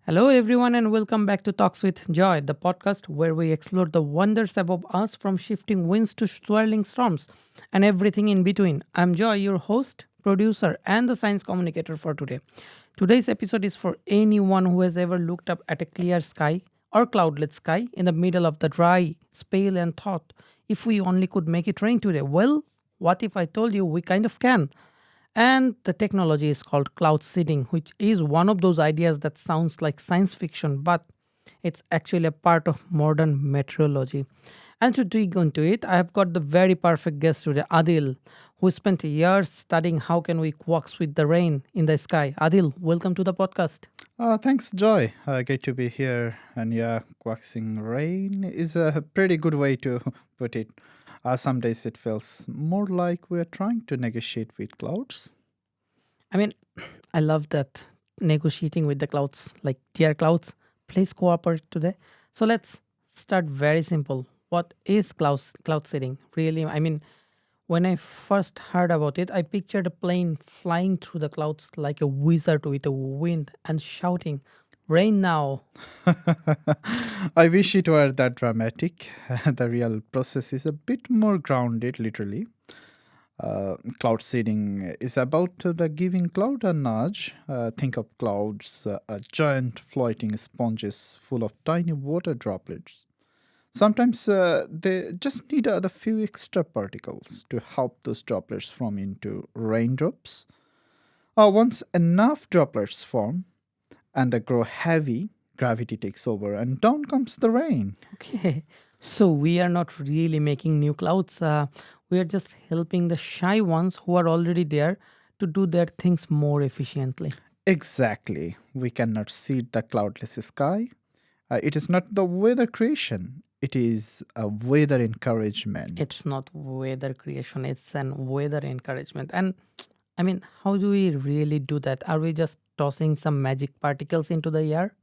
Hello, everyone, and welcome back to Talks with Joy, the podcast where we explore the wonders above us from shifting winds to swirling storms and everything in between. I'm Joy, your host, producer, and the science communicator for today. Today's episode is for anyone who has ever looked up at a clear sky or cloudless sky in the middle of the dry spell and thought, if we only could make it rain today. Well, what if I told you we kind of can? And the technology is called cloud seeding, which is one of those ideas that sounds like science fiction, but it's actually a part of modern meteorology. And to dig into it, I have got the very perfect guest today, Adil, who spent years studying how can we coax with the rain in the sky. Adil, welcome to the podcast. Thanks, Joy. Great to be here. And yeah, waxing rain is a pretty good way to put it. Some days it feels more like we're trying to negotiate with clouds. I mean, I love that negotiating with the clouds, like dear clouds, please cooperate today. So let's start very simple. What is cloud seeding? Really, I mean, when I first heard about it, I pictured a plane flying through the clouds like a wizard with a wind and shouting, "Rain now!" I wish it were that dramatic. The real process is a bit more grounded, literally. Cloud seeding is about the giving cloud a nudge. Think of clouds, giant floating sponges full of tiny water droplets. Sometimes they just need the few extra particles to help those droplets form into raindrops. Once enough droplets form and they grow heavy, gravity takes over and down comes the rain. Okay, so we are not really making new clouds. We are just helping the shy ones who are already there to do their things more efficiently. Exactly. We cannot seed the cloudless sky. It is not the weather creation, it is a weather encouragement. It's not weather creation, it's an weather encouragement. And I mean, how do we really do that? Are we just tossing some magic particles into the air?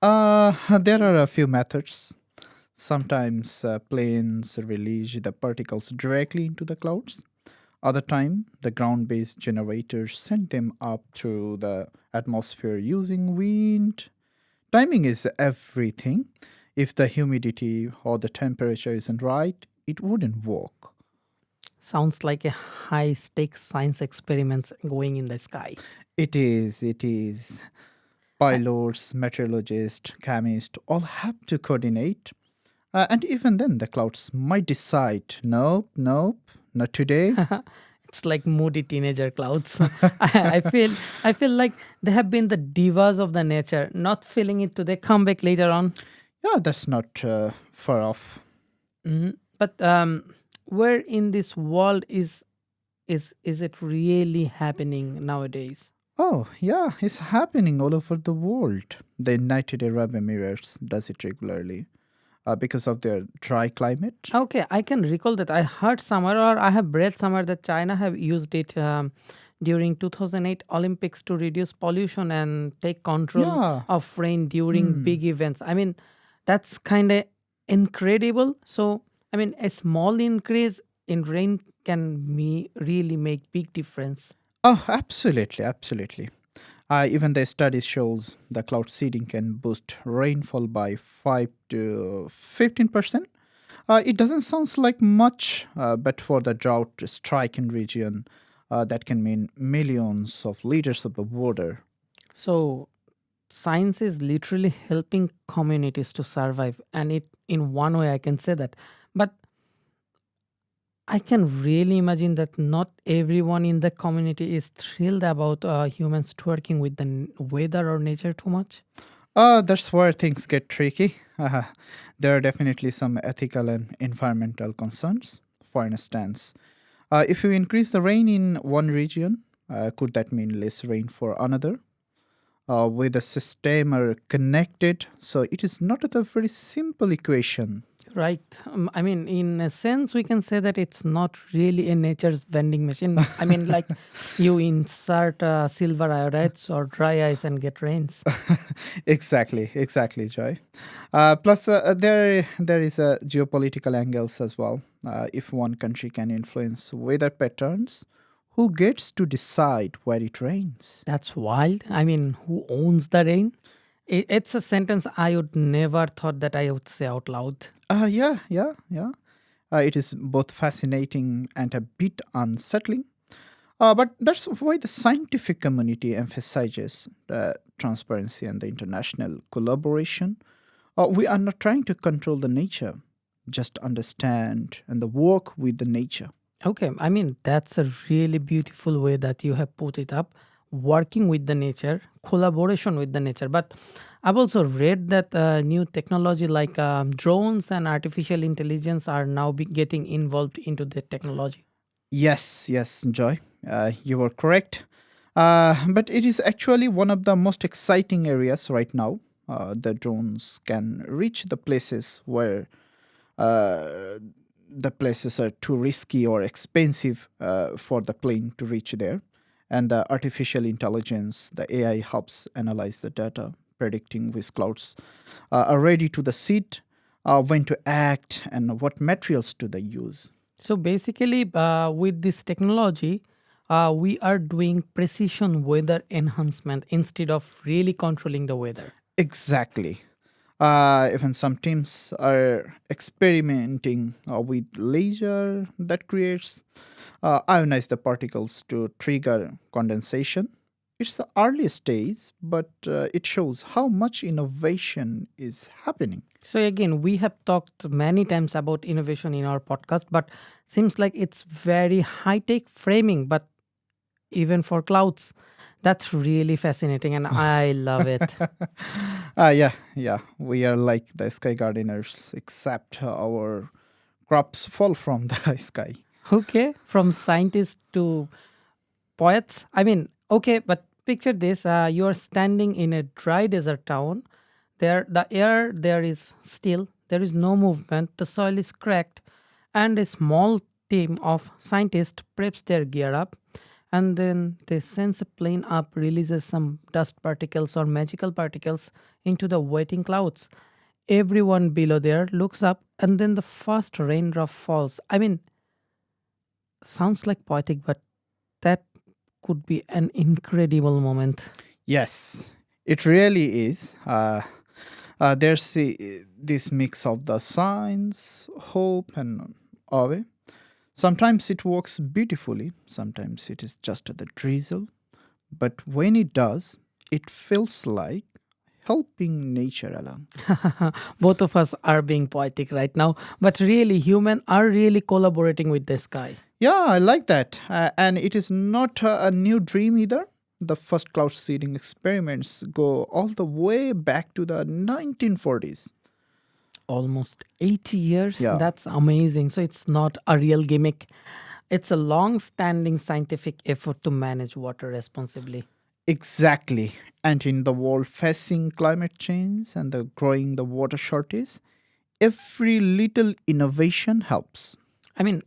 There are a few methods. Sometimes planes release the particles directly into the clouds. Other time, the ground-based generators send them up through the atmosphere using wind. Timing is everything. If the humidity or the temperature isn't right, it wouldn't work. Sounds like a high stakes science experiment going in the sky. It is. Uh, Pilots, meteorologists, chemists all have to coordinate. And even then, the clouds might decide, nope, nope, not today. it's like moody teenager clouds. I feel like they have been the divas of the nature, not feeling it today, come back later on. Yeah, that's not far off. But where in this world is it really happening nowadays? Oh, yeah, it's happening all over the world. The United Arab Emirates does it regularly because of their dry climate. Okay, I can recall that I heard somewhere or I have read somewhere that China have used it during 2008 Olympics to reduce pollution and take control Yeah, of rain during hmm. big events. I mean, that's kind of incredible. So, I mean, a small increase in rain can really make big difference. Oh, absolutely, absolutely. Even the study shows the cloud seeding can boost rainfall by 5 to 15%. It doesn't sound like much, but for the drought stricken region, that can mean millions of liters of the water. So, science is literally helping communities to survive, and it in one way I can say that. But I can really imagine that not everyone in the community is thrilled about humans twerking with the weather or nature too much. That's where things get tricky. There are definitely some ethical and environmental concerns. For instance, if you increase the rain in one region, could that mean less rain for another? With the system are connected, so it is not a very simple equation. Right. I mean, in a sense, we can say that it's not really a nature's vending machine. I mean, like you insert silver iodides or dry ice and get rains. Exactly, Joy. Plus, there is a geopolitical angles as well. If one country can influence weather patterns, who gets to decide where it rains? That's wild. I mean, who owns the rain? It's a sentence I would never thought that I would say out loud. Yeah. It is both fascinating and a bit unsettling. But that's why the scientific community emphasizes transparency and the international collaboration. We are not trying to control the nature, just understand and the work with the nature. Okay, I mean, that's a really beautiful way that you have put it up. Working with the nature, collaboration with the nature. But I've also read that new technology like drones and artificial intelligence are now getting involved into the technology. Yes, Joy, you are correct. But it is actually one of the most exciting areas right now. The drones can reach the places where uh, the places are too risky or expensive for the plane to reach there. And the artificial intelligence, the AI, helps analyze the data, predicting which clouds are ready to the seed, when to act, and what materials do they use. So basically, with this technology, we are doing precision weather enhancement instead of really controlling the weather. Exactly. Even some teams are experimenting with laser that creates ionize the particles to trigger condensation. It's the early stage, but it shows how much innovation is happening. So again, we have talked many times about innovation in our podcast, but seems like it's very high tech framing. But even for clouds, that's really fascinating, and I love it. Yeah. We are like the sky gardeners, except our crops fall from the sky. Okay, from scientists to poets. I mean, okay, but picture this: you are standing in a dry desert town. There, the air there is still. There is no movement. The soil is cracked, and a small team of scientists preps their gear up, and then they sends a plane up, releases some dust particles or magical particles into the waiting clouds. Everyone below there looks up, and then the first raindrop falls. I mean, sounds like poetic, but that could be an incredible moment. Yes, it really is. There's this mix of the science, hope, and awe. Sometimes it works beautifully, sometimes it is just the drizzle. But when it does, it feels like helping nature along. Both of us are being poetic right now, but really, human are really collaborating with the sky. Yeah, I like that. And it is not a new dream either. The first cloud seeding experiments go all the way back to the 1940s. Almost 80 years. Yeah, That's amazing. So it's not a real gimmick. It's a long standing scientific effort to manage water responsibly. exactly. And in the world facing climate change and the growing the water shortage, every little innovation helps. I mean,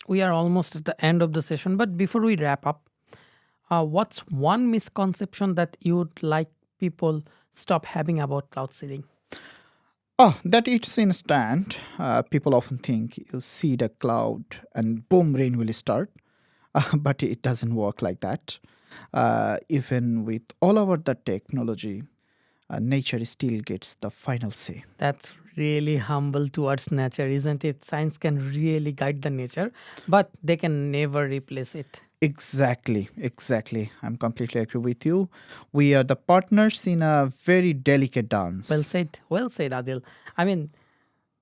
we are almost at the end of the session, but before we wrap up, what's one misconception that you'd like people stop having about cloud seeding? Oh, that it's instant. People often think you see the cloud and boom, rain will start. But it doesn't work like that. Even with all our the technology, nature still gets the final say. That's really humble towards nature, isn't it? Science can really guide the nature, but they can never replace it. Exactly. I'm completely agree with you. We are the partners in a very delicate dance. Well said, Adil. I mean,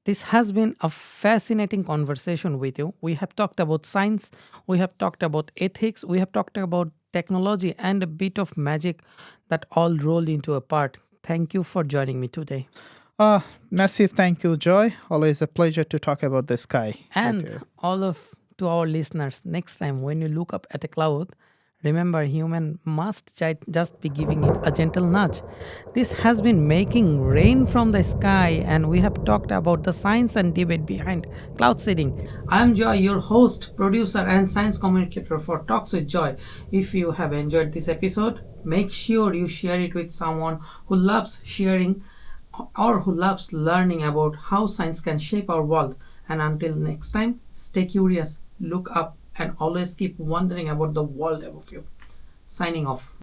this has been a fascinating conversation with you. We have talked about science, we have talked about ethics, we have talked about technology, and a bit of magic that all rolled into a part. Thank you for joining me today. Massive thank you, Joy. Always a pleasure to talk about the sky with And you. all of to our listeners, next time when you look up at a cloud, remember human must just be giving it a gentle nudge. This has been making rain from the sky, and we have talked about the science and debate behind cloud seeding. I am Joy, your host, producer, and science communicator for Talks with Joy. If you have enjoyed this episode, make sure you share it with someone who loves sharing or who loves learning about how science can shape our world. And until next time, stay curious, look up, and always keep wondering about the world above you. Signing off.